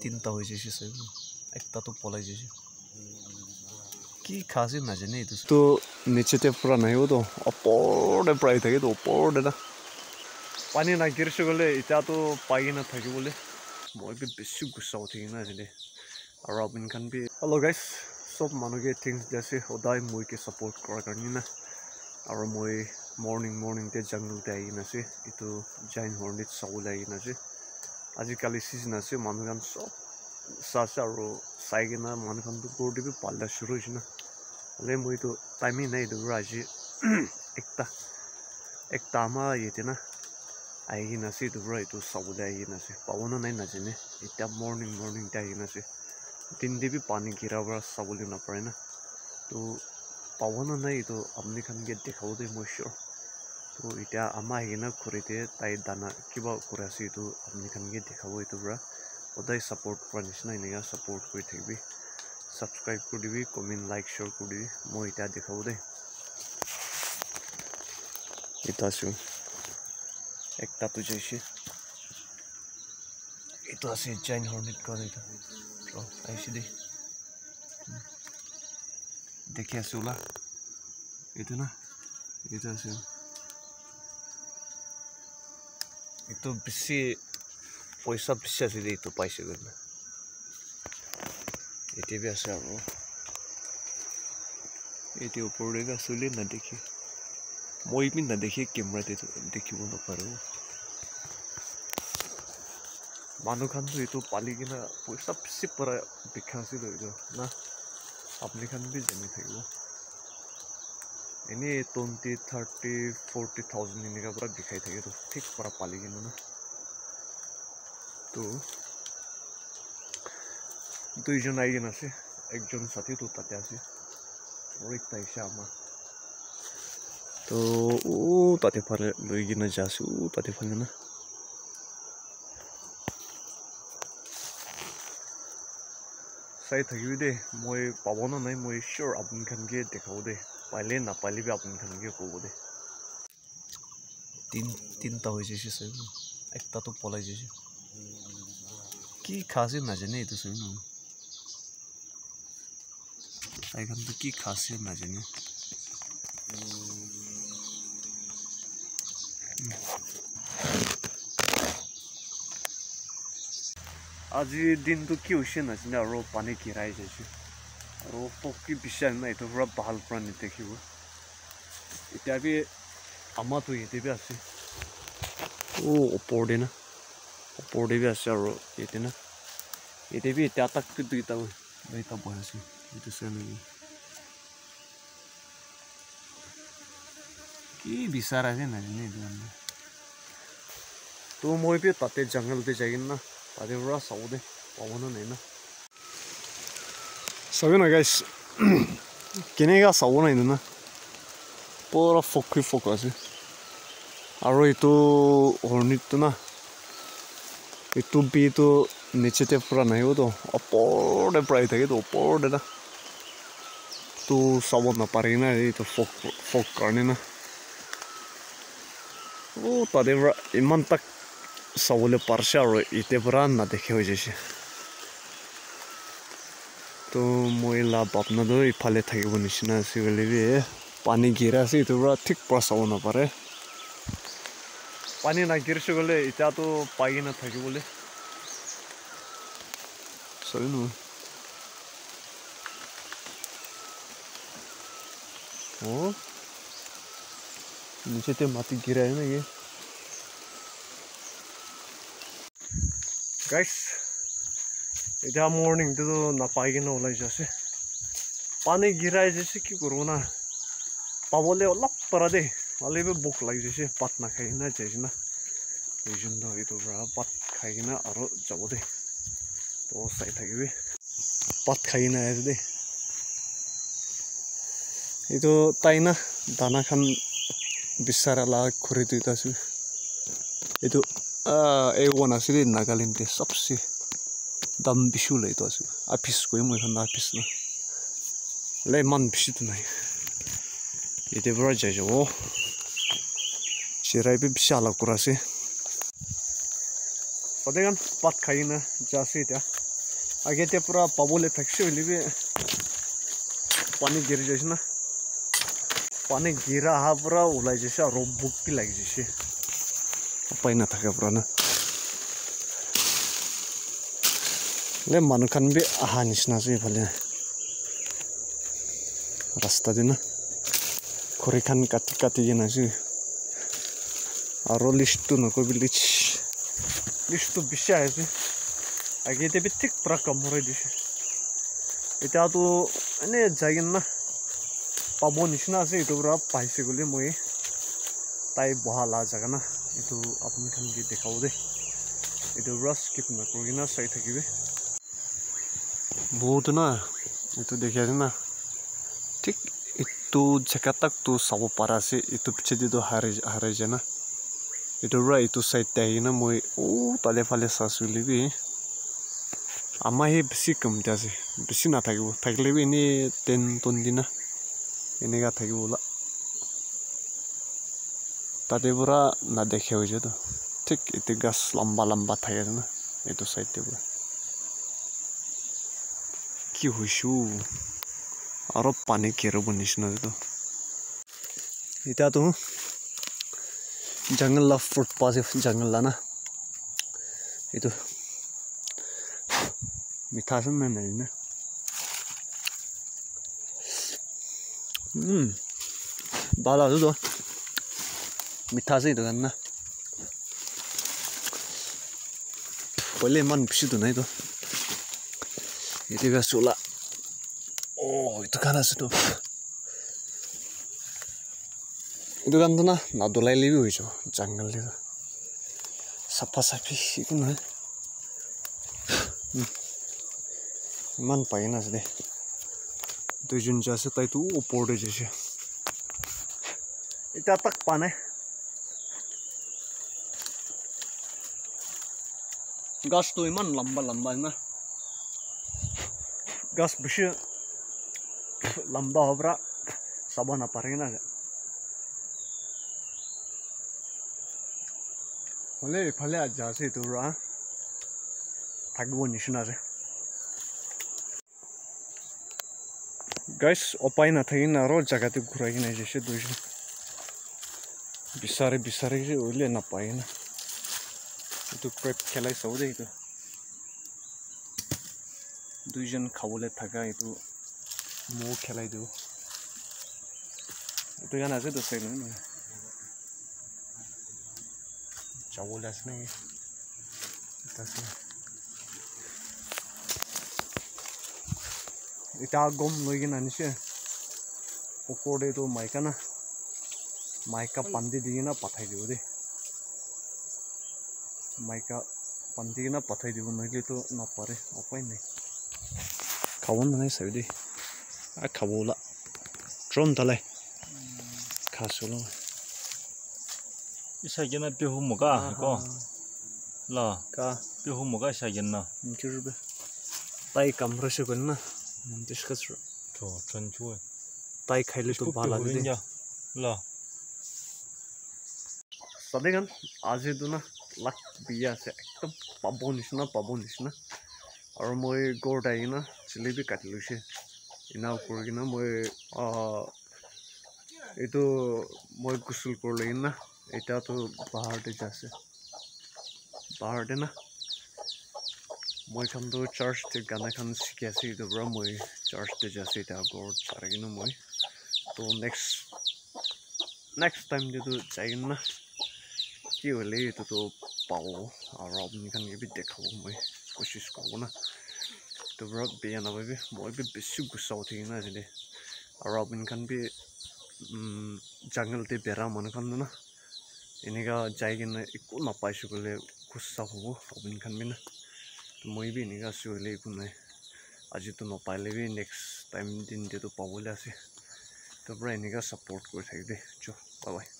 তিনটা হৈ যাইছে চাগে একটাতো পলাই যাইছে কি খাসি নাজানে এইটো তো নিচেতে পুরা নাইও তো ওপৰতে প্ৰায় থাকে তো ওপৰতে না পানী নাগিৰছে গ'লে এতিয়াতো পাই না থাকিবলৈ মই বেছি গুচা উঠি কিনে আছিলে আৰু আপুনি খান বি হেল্ল' গাইছ চব মানুহকে থিংছ দিছে সদায় মইকে ছাপোৰ্ট কৰাৰ কাৰণে না আৰু মই মৰ্ণিংতে জংগলতে আহি কিনে আছে এইটো জাইণ্ট হৰ্ণিট চাবলৈ আহি কিনে আছে আজিকালি চিজন আছে মানুহখান চব চাইছে আৰু চাই কিনে মানুহখানটো গৰুটো বি পাল্লা শুৰু হৈছে না হ'লে মইতো টাইমেই নাই এইটো আজি একটা আমাৰ ইয়াতে না আহি কিনে আছে এইটো পৰা এইটো চাবলৈ আহি কিনে আছে পাবনে নাই নাজানে এতিয়া মৰ্ণিংতে আহি কিনে আছে দিনতে বি পানী গিৰাৰ পৰা চাবলৈ নাপাৰে না তো পাবনে নাই এইটো আপুনি খানকে দেখাব দেই মই চিয়ৰ তো এতিয়া আমাৰ আহি কিনে ঘৰতে তাই দানা কিবা কৰি আছে এইটো আপুনি খানকে দেখাব এইটো পৰা সদায় ছাপোৰ্ট কৰা নিচিনা এনেকুৱা ছাপোৰ্ট কৰি থাকিবি সাবস্ক্রাইব করে দিবি কমেন্ট লাইক শেয়ার করে দিবি মই এটা দেখাবো দে এটা আছে একটা তো যাইছে এটা আছে জাইন্ট হর্নেট করে এটা তো আইছি দে দেখি আছে ওলা এটা না এটা আছে একটু বেশি পয়সা বেশি আছে দে তো পাইছে না এটা বি আছে আৰু এইটো ওপৰলৈ আছিলে নেদেখি মই বি নেদেখি কেমেৰাতে দেখিব নাপাৰোঁ মানুহখানটো এইটো পালি কিনে পইচা বেছি পৰা বিখাইছিল এইটো না আপুনি খান বি জানি থাকিব এনেই 20, 30, 40,000 এনেকুৱা পৰা বিখাই থাকে তো ঠিক পৰা পালি কিনে না তো দুইজন আহি কিনে আছে একজন সাথী তো তাতে আছে আৰু একটা আহিছে আমাৰ তো তাতে ফালে লৈ কিনে যাইছো তাতে ফালে না চাই থাকিবি দেই মই পাব না নাই মই চিয়ৰ আপুনি খানকে দেখাব দেই পাইলে নাপালে বি আপুনি খানকে ক'ব দেই তিনটা হৈ যাইছে চাগে একটাতো পলাই যাইছে কি খাসি নাজানে এইটো চাগে ন তাইখানটো কি খাসি নাজানে আজি দিনটো কি হৈছে নাজানে আৰু পানী গিৰাই যাইছে আৰু পকি বিচাৰ নাই এইটোৰ পৰা ভাল পৰা নেদেখিব এতিয়া বি আমাৰতো ইয়াতে বি আছে ওপৰতে না ওপৰতে বি আছে আৰু ইয়াতে না ইয়াতে বি এতিয়া তাকটো দুইটা বহি আছে এইটো চাই নেকি কি বিচাৰ আছে নাজানে এইটো তো মই বি তাতে জংগলতে যাই কিনে না তাতে পৰা চাব দে পাবনে নাই না চাবি না গাইছ কেনেকুৱা চাব নাই না পুৰা ফক আছে আৰু এইটো হৰ্ণিটটো না এইটো বিটো নিচেতে পুৰা নাইও তো ওপৰতে প্ৰায় থাকে তো ওপৰতে না তো চাব নাপাৰি না এইটো ফক কাৰণে না তাতে পৰা ইমান তাক চাবলৈ পাৰিছে আৰু এতিয়া পৰা নেদেখে হৈ যাইছে তো মই লাভ আপোনাৰো ইফালে থাকিব নিচিনা আছে বোলে বি পানী গিৰা আছে এইটোৰ পৰা ঠিক পৰা চাব নাপাৰে পানী নাগিৰছে গ'লে এতিয়াতো পাই কিনে থাকিবলৈ চাবি নহয় নিচেতে মাটি গিৰাই নেকি গাইছ এতিয়া মৰ্ণিংটোতো নাপাই কিনে ওলাই যাইছে পানী গিৰাই যাইছে কি কৰোঁ না পাবলৈ অলপ পৰা দেই অলপ ভোক লাগি যাইছে পাত নাখাই কিনে যাইছে না এইজনটো এইটোৰ পৰা পাত খাই কিনে আৰু যাব দেই তো চাই থাকিবি পাত খাই কিনে আহিছে দেই এইটো তাই না দানা খান বিচাৰা ঘূৰি দুইটা আছিল এইটো A1 আছিল নাগালেণ্ডে চবচে দাম বেছি ওলাইতো আছিল আফিচ কৰি মই এখন আফিচ না হ'লে ইমান বেছিতো নাই এতিয়া পৰা যাই যাব চিৰাই বি বেছি আলাপ কৰা আছে Sadegan pat khaina jasi ta age te pura pabole thakse libi pani gir jaise na pani gira ha pura ulai jaise aro buk pi lagi jaise pai na thaka pura na le manu khan bi aha nisna se phale rasta dina khori khan kati kati gena se aro list tu no ko village list tu bisha ase age te bi thik pra kamore dise eta tu ane jaigin na pabo nisna ase itu pura paise gole moi tai bohala jaga na itu apni khan gi dekhau de itu rush skip na korina sai thakibe बहुत ना itu देखिए ना ठीक itu जगह तक तो सब पारा से itu पीछे दे तो हारे जाना itu right itu side tay na moi o tale fale sasuli bi ama he bisi kam jase bisi na thakibo thakle bi ni 10 ton dina enega thakibo la tate pura na dekhe hoje to ठीक itu gas lamba lamba thake na itu side te pura কি হইছো আৰু পানী কেৰব নিচিনা তো এটা তো জঙ্গল লা ফ্ৰুট পাছে জঙ্গল লা না এটো মিঠা আছে না নাই না ভালো আছে তো মিঠা আছে তো না পहिले মান বেছি তো নাই তো itu gas sula oh itu kan ase tuh itu kan tuh na dolai lebi hoiso jungle itu sapa sapi itu na man paina ase de dujun jase tai tu upor de jese eta tak pane gas tu iman lamba lamba na gas beshi lamba hobra sabana parina ole phale ajase to ra thakbo nishna re guys opai na thina ro jaga te ghurai na jese doijo bisare je ole na paina to prep khelai saude to দুইজন খাবলে থাকা itu মো খেলাই দিও itu kan আছে তো side না চাবল আছে না এটা গম লই গিনা নিছে উপরে তো মাইকা পান্দি দিয়ে না পাঠাই দিও দে মাইকা পান্দি না পাঠাই দিব নইলে তো না পারে উপায় নাই খাবন নাই সাইডে আ খাবলা ট্রম তালে খাসলো ইসাইগেনা পেহু মগা কো লা কা পেহু মগা ইসাইগেনা নিচুরবে তাই কামরসে কল না ডিসকাস তো চঞ্চুয় তাই খাইলে তো ভালো লাগে লা সাদেগান আজি তো না লাখ বিয়া আছে একদম পাবো নিচিনা আৰু মই গড় আহি না জিলেবি কাটি লৈছে ইনা কৰি কিনা মই এইটো মই গুচল কৰিলে না এতিয়াতো পাহাৰতে যাছে পাহাৰতে না মই খানতো চাৰ্চতে গানা খান শিকি আছে এইটো পৰা মই চাৰ্চতে যাছে এতিয়া গড় চাই কিনে মই তো নেক্সট টাইম যেটো যাই না কি হ'লে এইটোতো পাব আৰু আপুনি খান বি দেখাব মই কোচিছ কৰোঁ না তো bro beya na baby moi bi besu gussa uthi na jile aru apin khan bi jungle te bera man khan na eniga jaigi na ikko na paisu kole gussa hobo apin khan bi na moi bi eniga suile ikko nai aji to no paile bi next time din de to pabole ase to bro eniga support kori thakbe jo bye bye